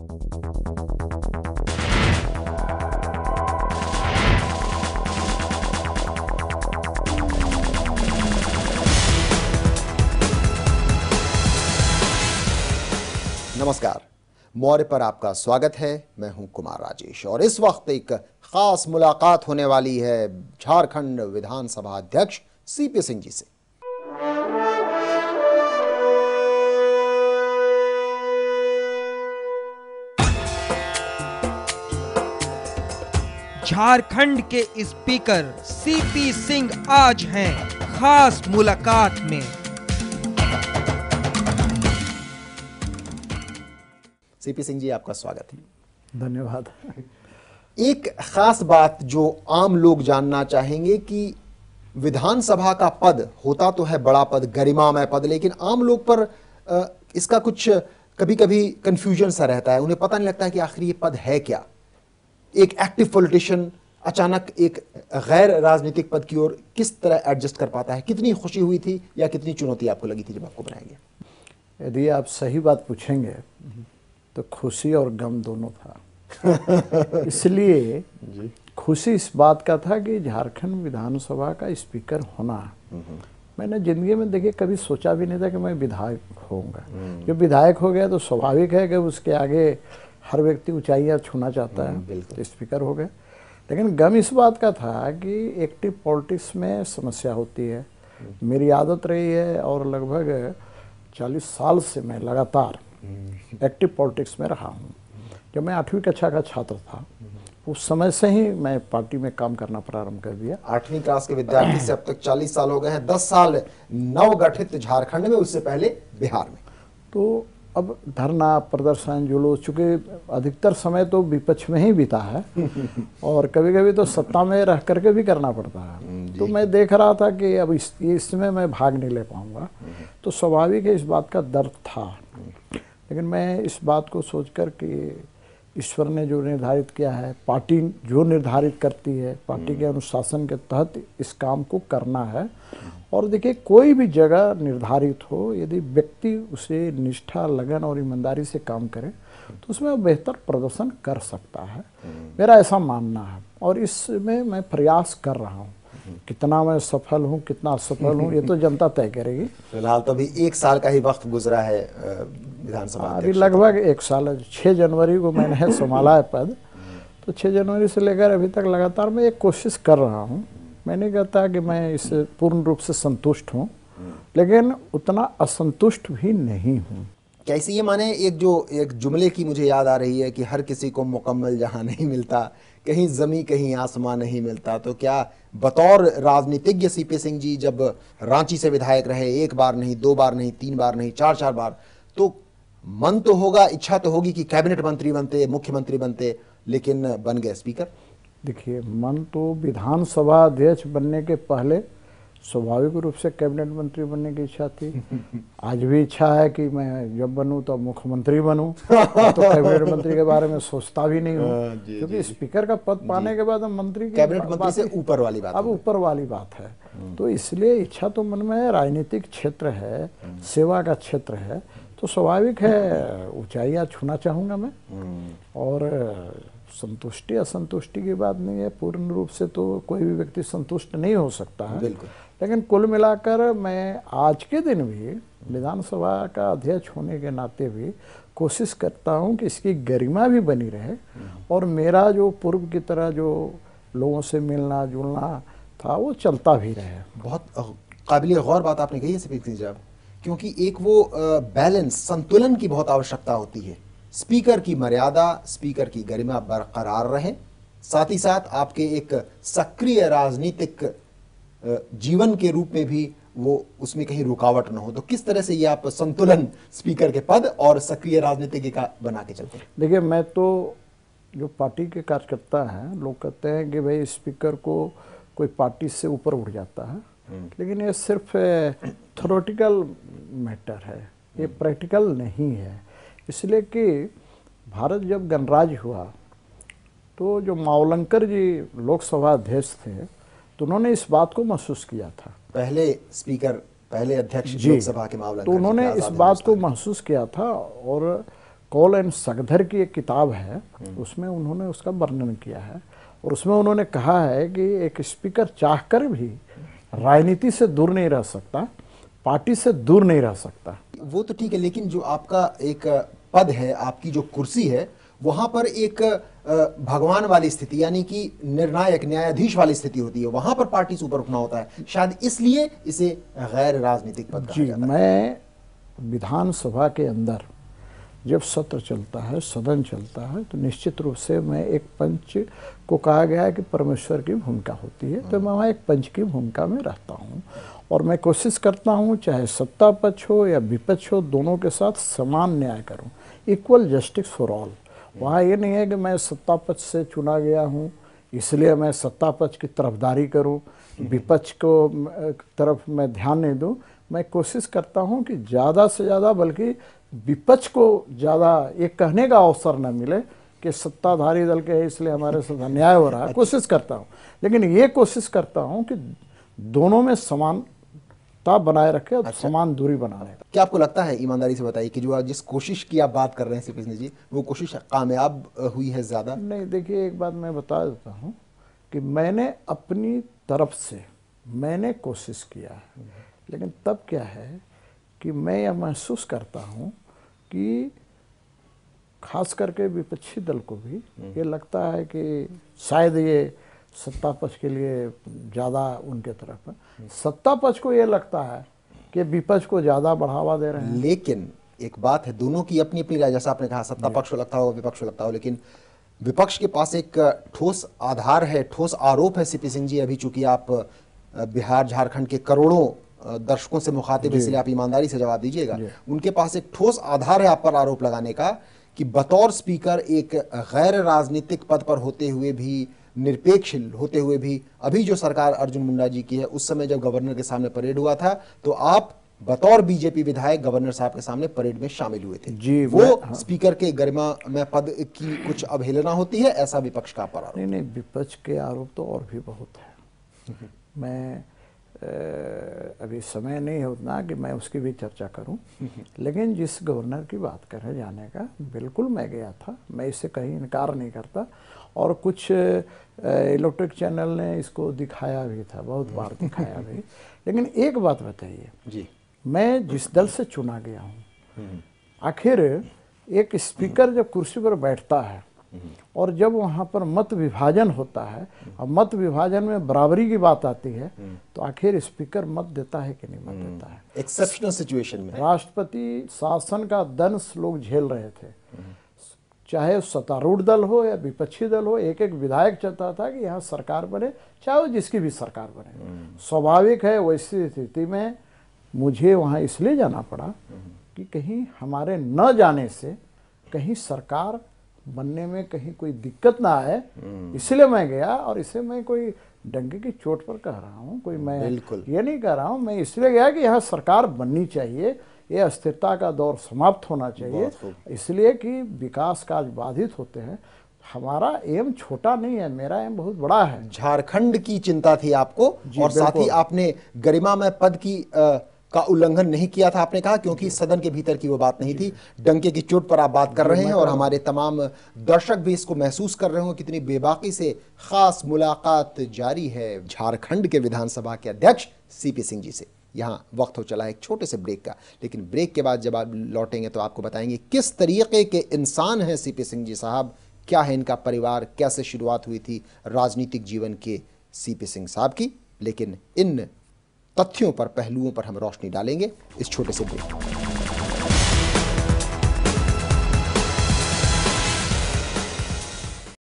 नमस्कार, मौर्य पर आपका स्वागत है। मैं हूं कुमार राजेश और इस वक्त एक खास मुलाकात होने वाली है झारखंड विधानसभा अध्यक्ष सीपी सिंह जी से। झारखंड के स्पीकर सीपी सिंह आज हैं खास मुलाकात में। सीपी सिंह जी, आपका स्वागत है। धन्यवाद। एक खास बात जो आम लोग जानना चाहेंगे कि विधानसभा का पद होता तो है बड़ा पद, गरिमामय पद, लेकिन आम लोग पर इसका कुछ कभी कभी कंफ्यूजन सा रहता है। उन्हें पता नहीं लगता है कि आखिर ये पद है क्या। एक एक्टिव पॉलिटिशियन अचानक एक गैर राजनीतिक पद की ओर किस तरह एडजस्ट कर पाता है? कितनी खुशी हुई थी या कितनी चुनौती आपको लगी थी जब आपको बनाया गया? यदि आप सही बात पूछेंगे तो खुशी और गम दोनों था। इसलिए खुशी इस बात का था कि झारखंड विधानसभा का स्पीकर होना, मैंने जिंदगी में देखिए कभी सोचा भी नहीं था कि मैं विधायक होऊंगा। जब विधायक हो गया तो स्वाभाविक है कि उसके आगे हर व्यक्ति ऊंचाइयां छूना चाहता है, तो स्पीकर हो गए। लेकिन गम इस बात का था कि एक्टिव पॉलिटिक्स में समस्या होती है। मेरी आदत रही है और लगभग 40 साल से मैं लगातार एक्टिव पॉलिटिक्स में रहा हूँ। जब मैं 8वीं कक्षा का छात्र था उस समय से ही मैं पार्टी में काम करना प्रारंभ कर दिया। 8वीं क्लास के विद्यार्थी से अब तक 40 साल हो गए हैं। 10 साल नवगठित झारखंड में, उससे पहले बिहार में। तो अब धरना प्रदर्शन जुलूस, चूँकि अधिकतर समय तो विपक्ष में ही बीता है और कभी कभी तो सत्ता में रह करके भी करना पड़ता है। तो मैं देख रहा था कि अब इसमें मैं भाग नहीं ले पाऊंगा, तो स्वाभाविक है इस बात का दर्द था। लेकिन मैं इस बात को सोचकर कि ईश्वर ने जो निर्धारित किया है, पार्टी जो निर्धारित करती है, पार्टी के अनुशासन के तहत इस काम को करना है। और देखिए कोई भी जगह निर्धारित हो, यदि व्यक्ति उसे निष्ठा, लगन और ईमानदारी से काम करे तो उसमें वो बेहतर प्रदर्शन कर सकता है, मेरा ऐसा मानना है। और इसमें मैं प्रयास कर रहा हूँ। कितना मैं सफल हूँ, कितना असफल हूँ, ये तो जनता तय करेगी। फिलहाल तो अभी 1 साल का ही वक्त गुजरा है विधानसभा। अभी लगभग 1 साल, 6 जनवरी को मैंने संभाला है पद। तो 6 जनवरी से लेकर अभी तक लगातार मैं एक कोशिश कर रहा हूँ। मैं नहीं कहता कि मैं इससे पूर्ण रूप से संतुष्ट हूँ, लेकिन उतना असंतुष्ट भी नहीं हूँ। कैसे ये माने, एक जुमले की मुझे याद आ रही है कि हर किसी को मुकम्मल जहां नहीं मिलता, कहीं जमी कहीं आसमान नहीं मिलता। तो क्या बतौर राजनीतिज्ञ सीपी सिंह जी जब रांची से विधायक रहे, 1 बार नहीं, 2 बार नहीं, 3 बार नहीं, 4 बार, तो मन तो होगा, इच्छा तो होगी कि कैबिनेट मंत्री बनते, मुख्यमंत्री बनते, लेकिन बन गए स्पीकर? देखिए, मन तो विधानसभा अध्यक्ष बनने के पहले स्वाभाविक रूप से कैबिनेट मंत्री बनने की इच्छा थी। आज भी इच्छा है कि मैं जब बनूं तो मुख्यमंत्री बनूं। तो कैबिनेट मंत्री के बारे में सोचता भी नहीं हूं, क्योंकि स्पीकर का पद पाने के बाद मंत्री की कैबिनेट मंत्री से ऊपर वाली बात, अब ऊपर वाली बात है। तो इसलिए इच्छा तो मन में है, राजनीतिक क्षेत्र है, सेवा का क्षेत्र है, तो स्वाभाविक है ऊंचाइयां छूना चाहूंगा मैं। और संतुष्टि असंतुष्टि की बात नहीं है, पूर्ण रूप से तो कोई भी व्यक्ति संतुष्ट नहीं हो सकता है। लेकिन कुल मिलाकर मैं आज के दिन भी विधानसभा का अध्यक्ष होने के नाते भी कोशिश करता हूं कि इसकी गरिमा भी बनी रहे और मेरा जो पूर्व की तरह जो लोगों से मिलना जुलना था वो चलता भी रहे। बहुत काबिल गौर बात आपने कही है सीपी सिंह साहब, क्योंकि एक वो बैलेंस, संतुलन की बहुत आवश्यकता होती है। स्पीकर की मर्यादा, स्पीकर की गरिमा बरकरार रहे, साथ ही साथ आपके एक सक्रिय राजनीतिक जीवन के रूप में भी वो उसमें कहीं रुकावट न हो। तो किस तरह से ये आप संतुलन स्पीकर के पद और सक्रिय राजनीतिक का बना के चलते हैं? देखिए, मैं तो जो पार्टी के कार्यकर्ता हैं, लोग कहते हैं कि भाई स्पीकर को कोई पार्टी से ऊपर उठ जाता है, लेकिन ये सिर्फ थ्योरेटिकल मैटर है, ये प्रैक्टिकल नहीं है। इसलिए कि भारत जब गणराज्य हुआ तो जो मावलंकर जी लोकसभा अध्यक्ष थे तो उन्होंने इस बात को महसूस किया था। पहले स्पीकर, पहले अध्यक्ष लोकसभा के मावलंकर, तो उन्होंने इस बात को महसूस किया था और कौल एंड सकधर की एक किताब है, उसमें उन्होंने उसका वर्णन किया है और उसमें उन्होंने कहा है कि एक स्पीकर चाहकर भी राजनीति से दूर नहीं रह सकता, पार्टी से दूर नहीं रह सकता। वो तो ठीक है, लेकिन जो आपका एक पद है, आपकी जो कुर्सी है, वहां पर एक भगवान वाली स्थिति यानी कि निर्णायक न्यायाधीश वाली स्थिति होती है, वहां पर पार्टी से ऊपर उठना होता है, शायद इसलिए इसे गैर राजनीतिक पद कहा जाता है। मैं विधानसभा के अंदर जब सत्र चलता है, सदन चलता है, तो निश्चित रूप से मैं एक पंच को कहा गया है कि परमेश्वर की भूमिका होती है, तो मैं वहाँ एक पंच की भूमिका में रहता हूँ और मैं कोशिश करता हूँ चाहे सत्ता पक्ष हो या विपक्ष हो, दोनों के साथ समान न्याय करूँ, इक्वल जस्टिस फॉर ऑल। वहाँ ये नहीं है कि मैं सत्ता पक्ष से चुना गया हूँ इसलिए मैं सत्ता पक्ष की तरफदारी करूँ, विपक्ष को तरफ मैं ध्यान नहीं दूँ। मैं कोशिश करता हूँ कि ज़्यादा से ज़्यादा, बल्कि विपक्ष को ज़्यादा ये कहने का अवसर न मिले कि सत्ताधारी दल के इसलिए हमारे साथ अन्याय हो रहा है। कोशिश करता हूँ, लेकिन ये कोशिश करता हूँ कि दोनों में समानता बनाए रखे और समान दूरी बनाए। क्या आपको लगता है, ईमानदारी से बताइए, कि जो जिस कोशिश की आप बात कर रहे हैं सीपी सिंह जी, वो कोशिश कामयाब हुई है ज़्यादा? नहीं, देखिए एक बात मैं बता देता हूँ कि मैंने अपनी तरफ से मैंने कोशिश किया है, लेकिन तब क्या है कि मैं यह महसूस करता हूँ कि खास करके विपक्षी दल को भी ये लगता है कि शायद ये सत्ता पक्ष के लिए ज़्यादा उनके तरफ है, सत्ता पक्ष को ये लगता है कि विपक्ष को ज़्यादा बढ़ावा दे रहे हैं। लेकिन एक बात है, दोनों की अपनी अपनी राय, जैसा आपने कहा सत्ता पक्ष को लगता हो, विपक्ष को लगता हो, लेकिन विपक्ष के पास एक ठोस आधार है, ठोस आरोप है सीपी सिंह जी। अभी चूंकि आप बिहार झारखंड के करोड़ों दर्शकों से मुखातिब, इसलिए आप ईमानदारी से जवाब दीजिएगा। उनके पास एक ठोस आधार है आप पर आरोप लगाने का कि बतौर स्पीकर एक गैर राजनीतिक पद पर होते हुए भी, निरपेक्ष होते हुए भी, अभी जो सरकार अर्जुन मुंडा जी की है, उस समय जब गवर्नर के सामने परेड हुआ था तो आप बतौर बीजेपी विधायक गवर्नर साहब के सामने परेड में शामिल हुए थे। जी, वो स्पीकर के गरिमा में पद की कुछ अवहेलना होती है, ऐसा विपक्ष का पर आरोप? नहीं, विपक्ष के आरोप तो और भी बहुत है। मैं अभी समय नहीं है उतना कि मैं उसकी भी चर्चा करूं, लेकिन जिस गवर्नर की बात कर रहे जाने का, बिल्कुल मैं गया था, मैं इससे कहीं इनकार नहीं करता और कुछ इलेक्ट्रिक चैनल ने इसको दिखाया भी था, बहुत बार दिखाया भी। लेकिन एक बात बताइए जी, मैं जिस दल से चुना गया हूँ, आखिर एक स्पीकर जब कुर्सी पर बैठता है और जब वहाँ पर मत विभाजन होता है और मत विभाजन में बराबरी की बात आती है, तो आखिर स्पीकर मत देता है कि नहीं मत देता है? एक्सेप्शनल सिचुएशन में राष्ट्रपति शासन का दंश लोग झेल रहे थे, चाहे सत्तारूढ़ दल हो या विपक्षी दल हो, एक एक विधायक चाहता था कि यहाँ सरकार बने, चाहे वो जिसकी भी सरकार बने। स्वाभाविक है, वैसी स्थिति में मुझे वहाँ इसलिए जाना पड़ा कि कहीं हमारे न जाने से कहीं सरकार बनने में कहीं कोई दिक्कत ना आए, इसलिए मैं गया। और इसे मैं कोई डंके की चोट पर कह रहा हूँ, कोई मैं ये नहीं कह रहा हूँ, मैं इसलिए गया कि यहाँ सरकार बननी चाहिए, ये अस्थिरता का दौर समाप्त होना चाहिए, इसलिए कि विकास कार्य बाधित होते हैं। हमारा एम छोटा नहीं है, मेरा एम बहुत बड़ा है। झारखंड की चिंता थी आपको, और साथ ही आपने गरिमा में पद की का उल्लंघन नहीं किया था, आपने कहा, क्योंकि सदन के भीतर की वो बात नहीं थी। डंके की चोट पर आप बात कर रहे हैं और हमारे तमाम दर्शक भी इसको महसूस कर रहे हो कितनी बेबाकी से खास मुलाकात जारी है झारखंड के विधानसभा के अध्यक्ष सीपी सिंह जी से। यहाँ वक्त हो चला है एक छोटे से ब्रेक का, लेकिन ब्रेक के बाद जब आप लौटेंगे तो आपको बताएंगे किस तरीके के इंसान हैं सीपी सिंह जी साहब, क्या है इनका परिवार, कैसे शुरुआत हुई थी राजनीतिक जीवन के सीपी सिंह साहब की। लेकिन इन तथ्यों पर, पहलुओं पर हम रोशनी डालेंगे इस छोटे से ब्रेक।